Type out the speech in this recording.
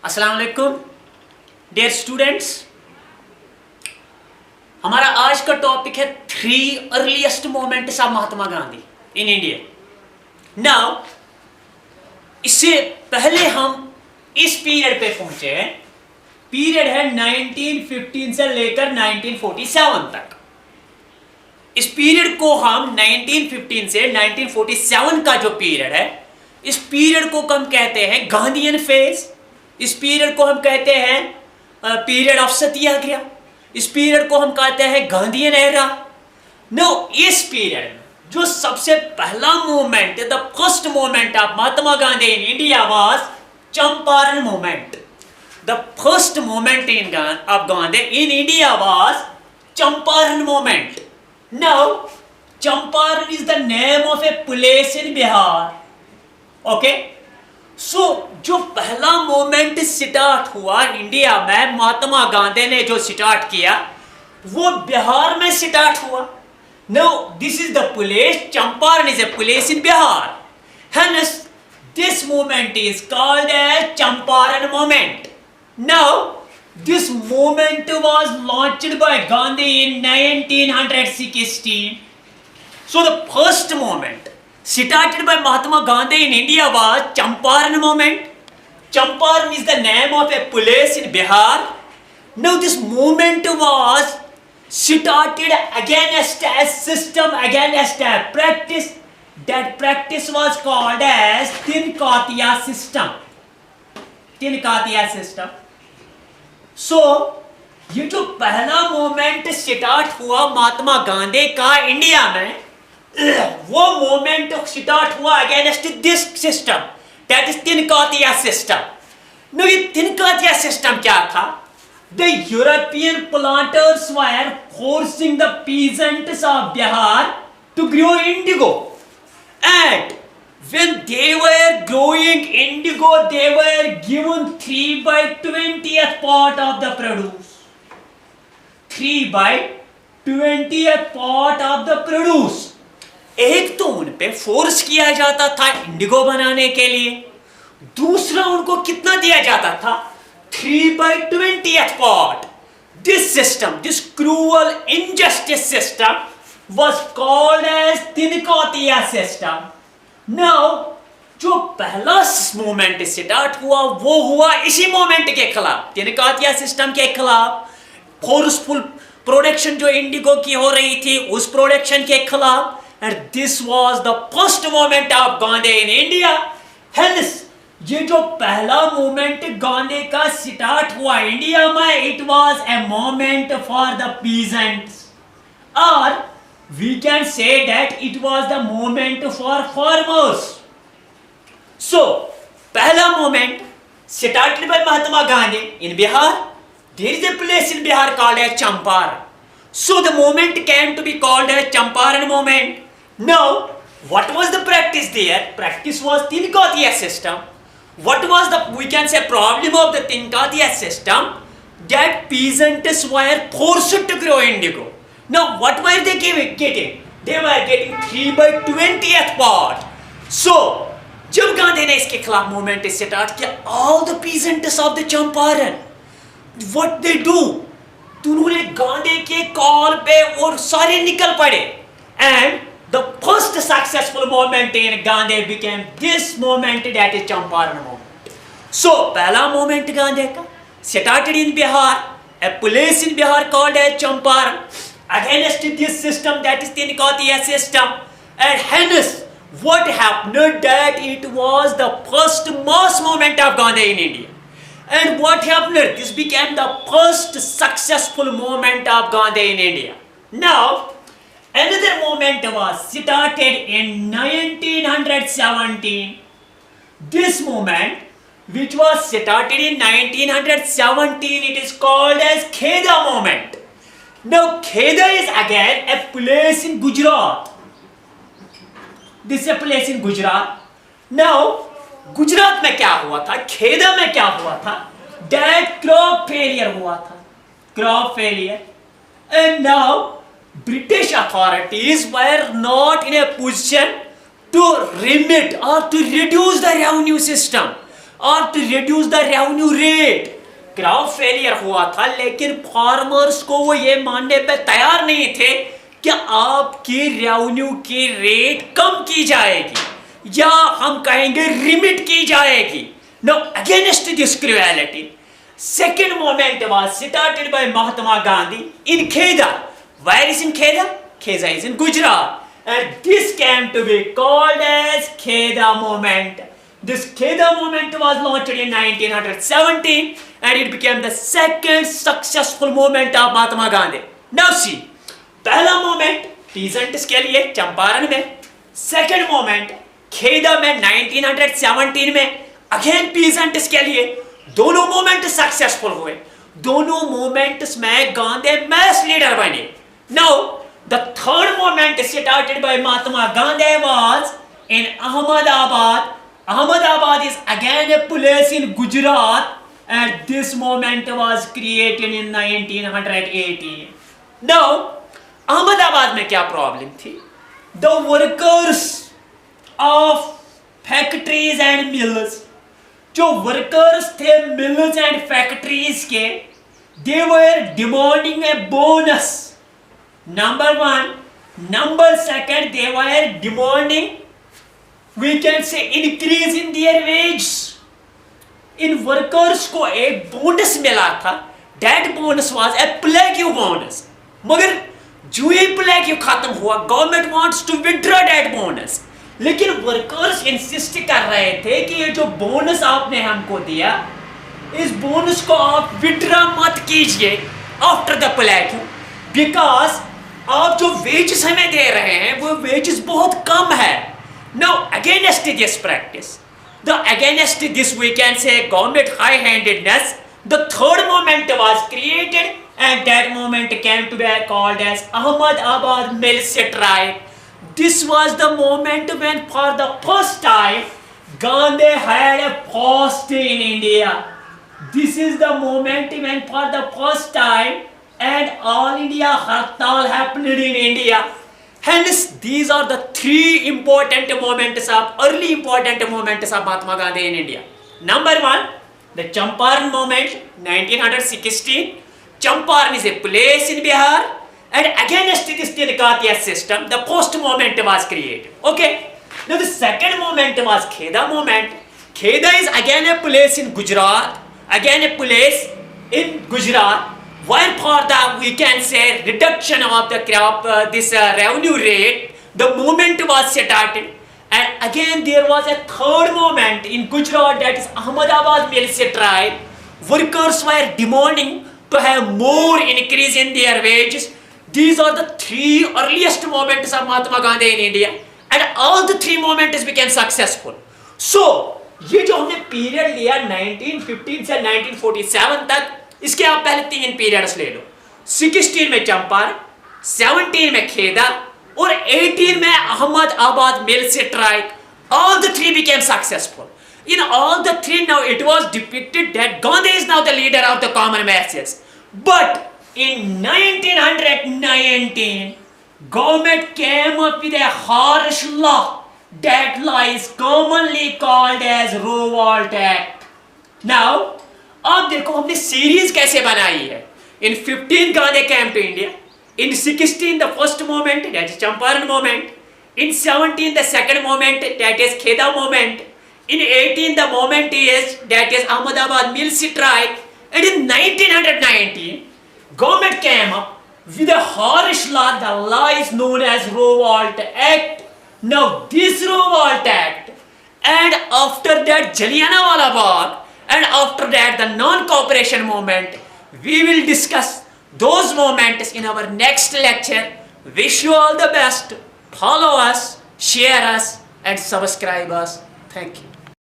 अस्सलाम वालेकुम dear students. हमारा आज का टॉपिक है 3 earliest moments of Mahatma Gandhi in India. Now इससे पहले हम इस पीरियड पे पहुंचे हैं। पीरियड है 1915 से लेकर 1947 तक। इस पीरियड को हम 1915 से 1947 का जो पीरियड है, इस पीरियड को हम कहते हैं गांधीयन फेज। इस पीरियड को हम कहते हैं पीरियड ऑफ सत्याग्रह। इस पीरियड को हम कहते हैं गांधीयन एरा। नो, इस पीरियड में जो सबसे पहला movement, the first movement of Mahatma Gandhi in India was Champaran movement. The first movement of Gandhi in India was Champaran movement. Now Champaran is the name of a place in Bihar. Okay, so जो पहला movement start हुआ India में, महात्मा गांधी ने जो स्टार्ट किया वो बिहार में start हुआ। Now this is the place, Champaran is a place in Bihar. Hence this movement is called as Champaran movement. Now this movement was launched by Gandhi in 1916. So the first movement started by Mahatma Gandhi in India was Champaran movement. Champaran is the name of a place in Bihar. Now this movement was started against a system, against a practice. That practice was called as Tinkatiya system. Tinkatiya system. So ये जो पहला movement start हुआ महात्मा गांधी का India में, वो movement start हुआ against this system, that is Tinkathia system. No, ये Tinkathia system क्या था? The European planters were forcing the peasants of Bihar to grow indigo, and when they were growing indigo, they were given 3/20th part of the produce. 3/20th part of the produce. एक तो उन पे force किया जाता था Indigo बनाने के लिए, दूसरा उनको कितना दिया जाता था? 3/20th part. This system, this cruel injustice system was called as Tinkatiya system. Now जो पहला मूवमेंट स्टार्ट हुआ वो हुआ इसी मूवमेंट के खिलाफ, तिनकातिया सिस्टम के खिलाफ। फोर्सफुल प्रोडक्शन जो इंडिगो की हो रही थी उस प्रोडक्शन के खिलाफ। And this was the first movement of Gandhi in India. Hence ये जो पहला मूवमेंट गांधी का स्टार्ट हुआ इंडिया में, it was a movement for the peasants, और we can say that it was the movement for farmers. So पहला movement started by Mahatma Gandhi in Bihar. There is a place in Bihar called as Champaran. So the movement came to be called as Champaran movement. Now what was the practice there? Practice was Tinkathia system. What was the, we can say, problem of the Tinkatiya system? That peasants were forced to grow indigo. Now what were they getting? They were getting 3/20th part. So जब गांधी ने इसके खिलाफ movement start किया, all the peasants of the Champaran, what they do? तो उन्होंने गांधी के call पे और सारे निकल पड़े, and the first successful movement in Gandhi became this movement, that is Champaran movement. So पहला movement गांधी का started in Bihar, a place in Bihar called as Champaran, against this system, that is Tinkatiya system. And hence what happened, that it was the first mass movement of Gandhi in India. And what happened? This became the first successful movement of Gandhi in India. Now another movement was started in 1917. This movement, which was started in 1917, it is called as Kheda movement. Now Kheda is again a place in Gujarat. This is a place in Gujarat. Now Gujarat में क्या हुआ था, खेदा में क्या हुआ था? That crop failure हुआ था, crop failure. And now British authorities were not in a position to remit or to reduce the revenue system और to reduce the revenue rate. Crop failure हुआ था, लेकिन फार्मर्स को वो ये मानने पे तैयार नहीं थे कि आपकी रेवेन्यू की रेट कम की जाएगी या हम कहेंगे रिमिट की जाएगी। Know against this cruelty, second movement was started by Mahatma Gandhi in Kheda. Where is in Kheda? Kheda is in Gujarat, and this came to be called as Kheda movement. This Kheda movement was launched in 1917 and it became the second successful movement of Mahatma Gandhi. Now see, पहला moment peasants के लिए चंपारण में, second moment खेदा में 1917 में again peasants के लिए। दोनों moment successful हुए, दोनों मोमेंट्स में गांधी मैस लीडर बने। Now the third moment started by Mahatma Gandhi was in Ahmedabad. Ahmedabad is again a place in Gujarat and this movement was created in 1918. Now, Ahmedabad में क्या प्रॉब्लम थी? The workers of factories and mills, जो workers थे mills and factories के, they were demanding a bonus, number one. Number second, they were demanding, we can say increase in their wage. इन workers को एक bonus मिला था, that bonus was a plague bonus, मगर जो ये प्लेग्यू खत्म हुआ, government wants to withdraw that bonus. लेकिन वर्कर्स इंसिस्ट कर रहे थे कि ये जो बोनस आपने हमको दिया, इस बोनस को आप विथड्रॉ मत कीजिए आफ्टर द प्लेग्यू, बिकॉज आप जो वेजेस हमें दे रहे हैं वो वेजेस बहुत कम है। Now against this practice, the against this we can say government high handedness, the third moment was created and that moment came to be called as Ahmedabad Mill Strike. This was the moment when for the first time Gandhi had a fast in India. This is the moment when for the first time and all India Hartal happened in India. Hence these are the three important moments of early important moments of Mahatma Gandhi in India. Number one, the Champaran moment 1916. Champaran is a place in Bihar and against this Tinakatiya system, the post movement was created. Okay. Now the second movement was Kheda movement. Kheda is again a place in Gujarat. Again a place in Gujarat where for the we can say reduction of the crop this revenue rate, the movement was started. And again there was a third movement in Gujarat, that is Ahmedabad Mill Strike. Workers were demanding to have more increase in their wages. These are the three earliest moments of Mahatma Gandhi in India and all the three moments became successful. So ये जो हमने period लिया 1915 से 1947 तक, इसके आप पहले तीन पीरियड्स ले लो। 16 में चंपारण, 17 में खेदा और 18 में अहमदाबाद मिल strike. All the three became successful. In all the three, now it was depicted that Gandhi is now the leader of the common masses. But in 1919, government came up with a harsh law that law is commonly called as Revolt Act. Now, अब देखो हमने series कैसे बनाई है। In 15 Gandhi came to India. In 16 the first moment, that is Champaran moment. In 17 the second moment, that is Kheda moment. In 18 the moment is that is Ahmedabad Mill Strike. And in 1919 government came up with a harsh law. The law is known as Revolt Act. Now this Revolt Act and after that Jallianwala Bagh and after that the non-cooperation movement, we will discuss those moments in our next lecture. Wish you all the best. Follow us, share us and subscribe us. Thank you.